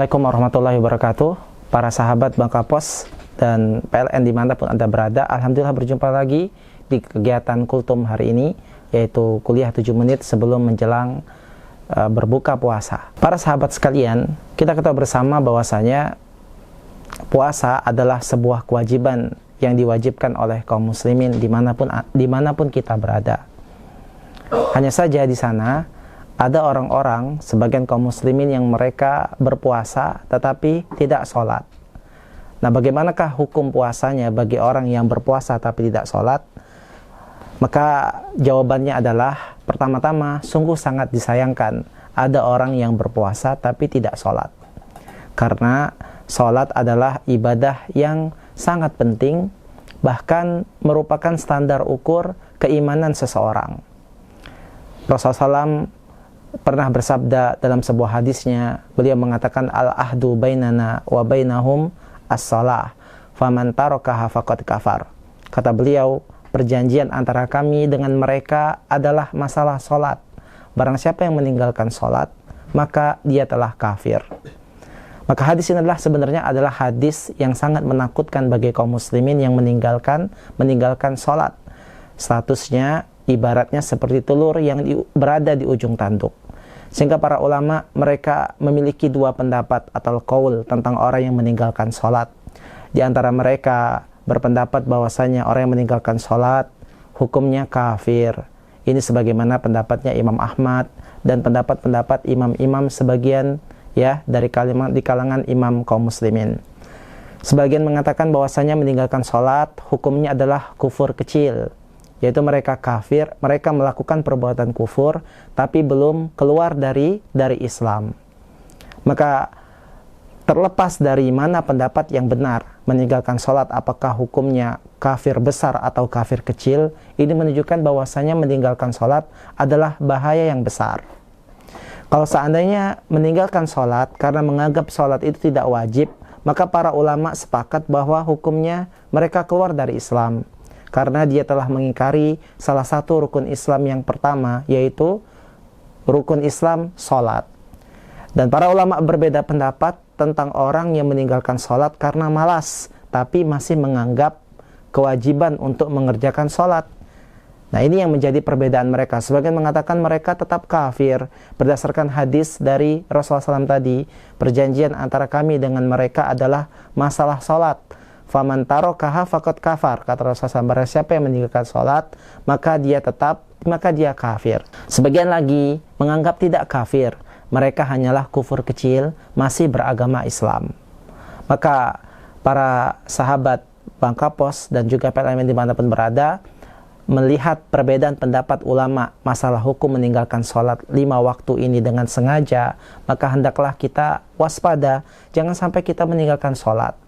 Assalamualaikum warahmatullahi wabarakatuh. Para sahabat Bangka Pos dan PLN dimanapun Anda berada, Alhamdulillah berjumpa lagi di kegiatan Kultum hari ini, yaitu kuliah 7 menit sebelum menjelang berbuka puasa. Para sahabat sekalian, kita ketahui bersama bahwasanya puasa adalah sebuah kewajiban yang diwajibkan oleh kaum muslimin dimanapun kita berada. Hanya saja di sana ada orang-orang, sebagian kaum muslimin yang mereka berpuasa tetapi tidak sholat. Nah, bagaimanakah hukum puasanya bagi orang yang berpuasa tapi tidak sholat? Maka jawabannya adalah, pertama-tama, sungguh sangat disayangkan ada orang yang berpuasa tapi tidak sholat. Karena sholat adalah ibadah yang sangat penting, bahkan merupakan standar ukur keimanan seseorang. Rasulullah SAW pernah bersabda dalam sebuah hadisnya, beliau mengatakan, al-ahdu bainana wa bainahum as-salah, faman tarakaha faqad kafar. Kata beliau, perjanjian antara kami dengan mereka adalah masalah sholat. Barang siapa yang meninggalkan sholat, maka dia telah kafir. Maka hadis ini sebenarnya adalah hadis yang sangat menakutkan bagi kaum muslimin yang meninggalkan sholat. Statusnya ibaratnya seperti telur yang berada di ujung tanduk. Sehingga para ulama mereka memiliki dua pendapat atau qaul tentang orang yang meninggalkan sholat. Di antara mereka berpendapat bahwasanya orang yang meninggalkan sholat hukumnya kafir. Ini sebagaimana pendapatnya Imam Ahmad dan pendapat-pendapat imam-imam sebagian dari kalangan imam kaum muslimin. Sebagian mengatakan bahwasanya meninggalkan sholat hukumnya adalah kufur kecil, yaitu mereka kafir, mereka melakukan perbuatan kufur tapi belum keluar dari Islam. Maka terlepas dari mana pendapat yang benar, meninggalkan sholat apakah hukumnya kafir besar atau kafir kecil, ini menunjukkan bahwasanya meninggalkan sholat adalah bahaya yang besar. Kalau seandainya meninggalkan sholat karena menganggap sholat itu tidak wajib, maka para ulama sepakat bahwa hukumnya mereka keluar dari Islam, karena dia telah mengingkari salah satu rukun Islam yang pertama, yaitu rukun Islam sholat. Dan para ulama berbeda pendapat tentang orang yang meninggalkan sholat karena malas, tapi masih menganggap kewajiban untuk mengerjakan sholat. Nah, ini yang menjadi perbedaan mereka. Sebagian mengatakan mereka tetap kafir berdasarkan hadis dari Rasulullah SAW tadi, perjanjian antara kami dengan mereka adalah masalah sholat. Faman tarakaha faqad kafar. Kata Rasulullah SAW, siapa yang meninggalkan sholat, maka dia kafir. Sebagian lagi menganggap tidak kafir, mereka hanyalah kufur kecil, masih beragama Islam. Maka para sahabat Bangka Pos dan juga PLN dimanapun berada, melihat perbedaan pendapat ulama masalah hukum meninggalkan sholat 5 waktu ini dengan sengaja, maka hendaklah kita waspada, jangan sampai kita meninggalkan sholat.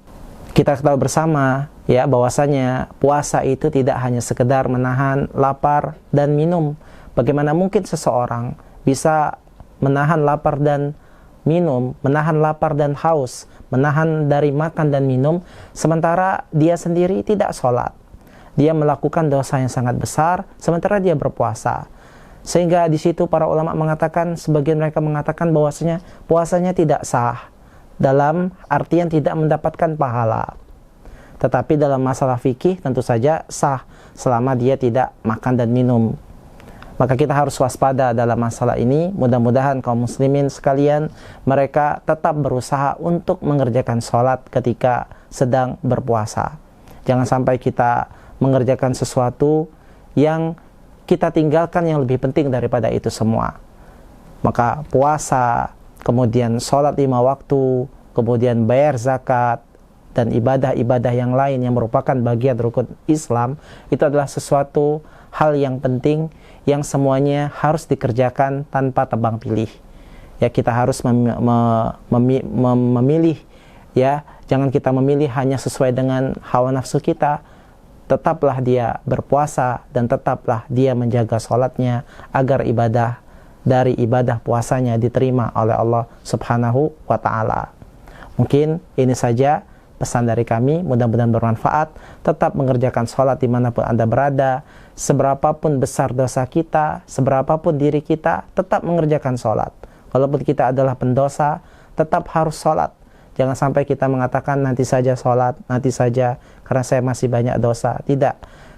Kita ketahui bersama bahwasanya puasa itu tidak hanya sekedar menahan lapar dan minum. Bagaimana mungkin seseorang bisa menahan lapar dan minum, menahan lapar dan haus, menahan dari makan dan minum, sementara dia sendiri tidak sholat? Dia melakukan dosa yang sangat besar, sementara dia berpuasa. Sehingga di situ para ulama mengatakan, sebagian mereka mengatakan bahwasanya puasanya tidak sah, dalam artian tidak mendapatkan pahala. Tetapi dalam masalah fikih tentu saja sah selama dia tidak makan dan minum. Maka kita harus waspada dalam masalah ini. Mudah-mudahan kaum muslimin sekalian mereka tetap berusaha untuk mengerjakan sholat ketika sedang berpuasa. Jangan sampai kita mengerjakan sesuatu yang kita tinggalkan yang lebih penting daripada itu semua. Maka puasa, kemudian sholat 5 waktu, kemudian bayar zakat, dan ibadah-ibadah yang lain yang merupakan bagian rukun Islam, itu adalah sesuatu hal yang penting yang semuanya harus dikerjakan tanpa tebang pilih. Kita harus memilih, jangan kita memilih hanya sesuai dengan hawa nafsu kita. Tetaplah dia berpuasa dan tetaplah dia menjaga sholatnya agar dari ibadah puasanya diterima oleh Allah Subhanahu wa ta'ala. Mungkin ini saja pesan dari kami, mudah-mudahan bermanfaat. Tetap mengerjakan sholat dimanapun Anda berada. Seberapapun besar dosa kita, seberapapun diri kita, tetap mengerjakan sholat. Walaupun kita adalah pendosa, tetap harus sholat. Jangan sampai kita mengatakan nanti saja sholat, nanti saja karena saya masih banyak dosa. Tidak,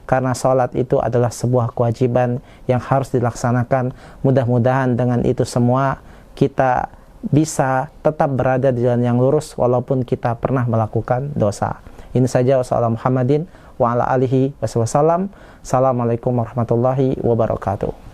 karena sholat itu adalah sebuah kewajiban yang harus dilaksanakan. Mudah-mudahan dengan itu semua kita bisa tetap berada di jalan yang lurus walaupun kita pernah melakukan dosa. Ini saja, wassalamualaikum Muhammadin wa ala alihi wasallam. Assalamualaikum warahmatullahi wabarakatuh.